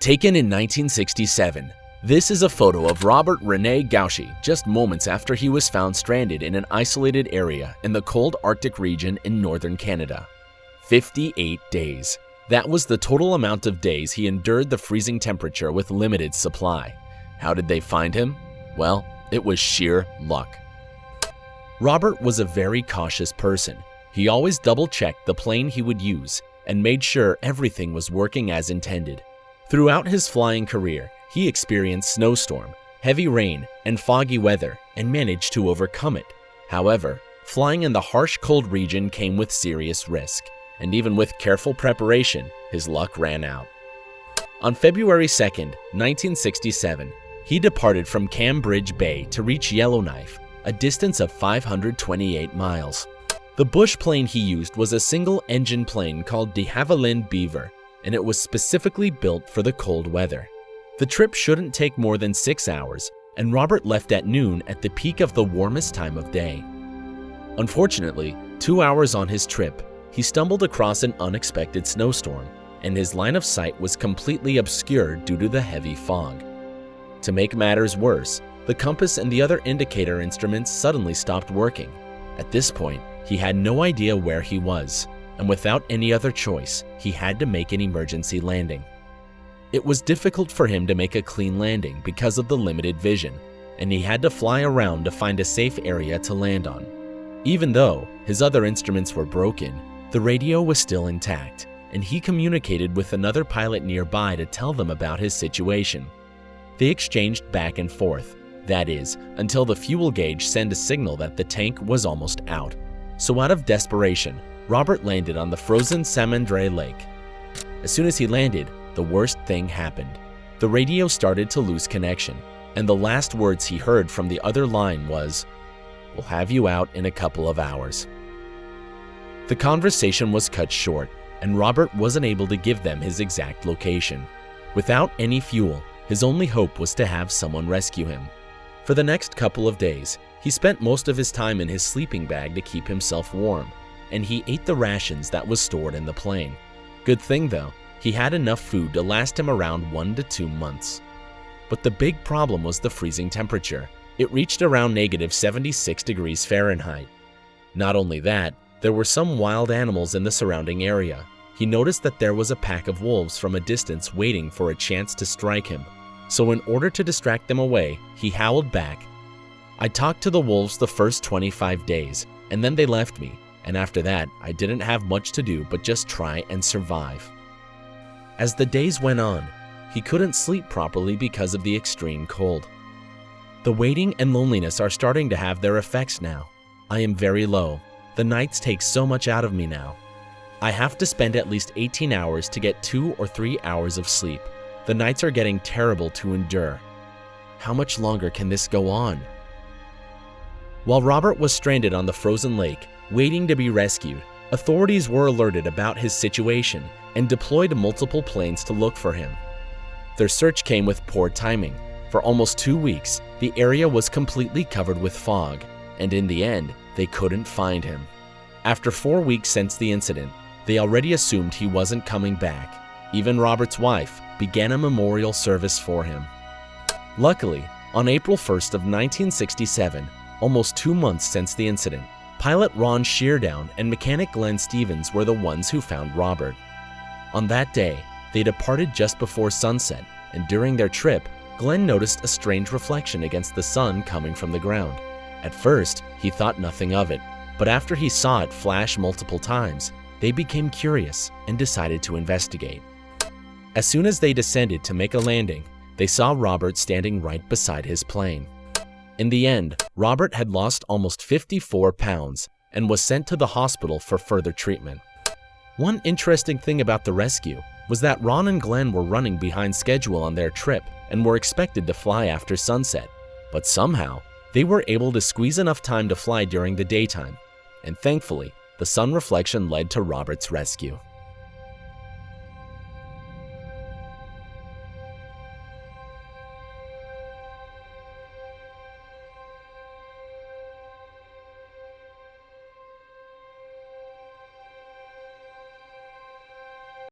Taken in 1967, this is a photo of Robert Rene Gauchie just moments after he was found stranded in an isolated area in the cold Arctic region in northern Canada. 58 days. That was the total amount of days he endured the freezing temperature with limited supply. How did they find him? Well, it was sheer luck. Robert was a very cautious person. He always double-checked the plane he would use and made sure everything was working as intended. Throughout his flying career, he experienced snowstorm, heavy rain, and foggy weather and managed to overcome it. However, flying in the harsh cold region came with serious risk, and even with careful preparation, his luck ran out. On February 2, 1967, he departed from Cambridge Bay to reach Yellowknife, a distance of 528 miles. The bush plane he used was a single-engine plane called de Havilland Beaver, and it was specifically built for the cold weather. The trip shouldn't take more than 6 hours, and Robert left at noon at the peak of the warmest time of day. Unfortunately, 2 hours on his trip, he stumbled across an unexpected snowstorm, and his line of sight was completely obscured due to the heavy fog. To make matters worse, the compass and the other indicator instruments suddenly stopped working. At this point, he had no idea where he was, and without any other choice, he had to make an emergency landing. It was difficult for him to make a clean landing because of the limited vision, and he had to fly around to find a safe area to land on. Even though his other instruments were broken, the radio was still intact, and he communicated with another pilot nearby to tell them about his situation. They exchanged back and forth, that is, until the fuel gauge sent a signal that the tank was almost out. So out of desperation, Robert landed on the frozen Samandre Lake. As soon as he landed, the worst thing happened. The radio started to lose connection, and the last words he heard from the other line was, "We'll have you out in a couple of hours." The conversation was cut short, and Robert wasn't able to give them his exact location. Without any fuel, his only hope was to have someone rescue him. For the next couple of days, he spent most of his time in his sleeping bag to keep himself warm, and he ate the rations that was stored in the plane. Good thing though, he had enough food to last him around 1 to 2 months. But the big problem was the freezing temperature. It reached around -76 degrees Fahrenheit. Not only that, there were some wild animals in the surrounding area. He noticed that there was a pack of wolves from a distance waiting for a chance to strike him. So in order to distract them away, he howled back, "I talked to the wolves the first 25 days, and then they left me. And after that, I didn't have much to do but just try and survive." As the days went on, he couldn't sleep properly because of the extreme cold. The waiting and loneliness are starting to have their effects now. I am very low. The nights take so much out of me now. I have to spend at least 18 hours to get 2 or 3 hours of sleep. The nights are getting terrible to endure. How much longer can this go on? While Robert was stranded on the frozen lake, waiting to be rescued, authorities were alerted about his situation and deployed multiple planes to look for him. Their search came with poor timing. For almost 2 weeks, the area was completely covered with fog, and in the end, they couldn't find him. After 4 weeks since the incident, they already assumed he wasn't coming back. Even Robert's wife began a memorial service for him. Luckily, on April 1st of 1967, almost 2 months since the incident, pilot Ron Sheardown and mechanic Glenn Stevens were the ones who found Robert. On that day, they departed just before sunset, and during their trip, Glenn noticed a strange reflection against the sun coming from the ground. At first, he thought nothing of it, but after he saw it flash multiple times, they became curious and decided to investigate. As soon as they descended to make a landing, they saw Robert standing right beside his plane. In the end, Robert had lost almost 54 pounds and was sent to the hospital for further treatment. One interesting thing about the rescue was that Ron and Glenn were running behind schedule on their trip and were expected to fly after sunset, but somehow they were able to squeeze enough time to fly during the daytime, and thankfully, the sun reflection led to Robert's rescue.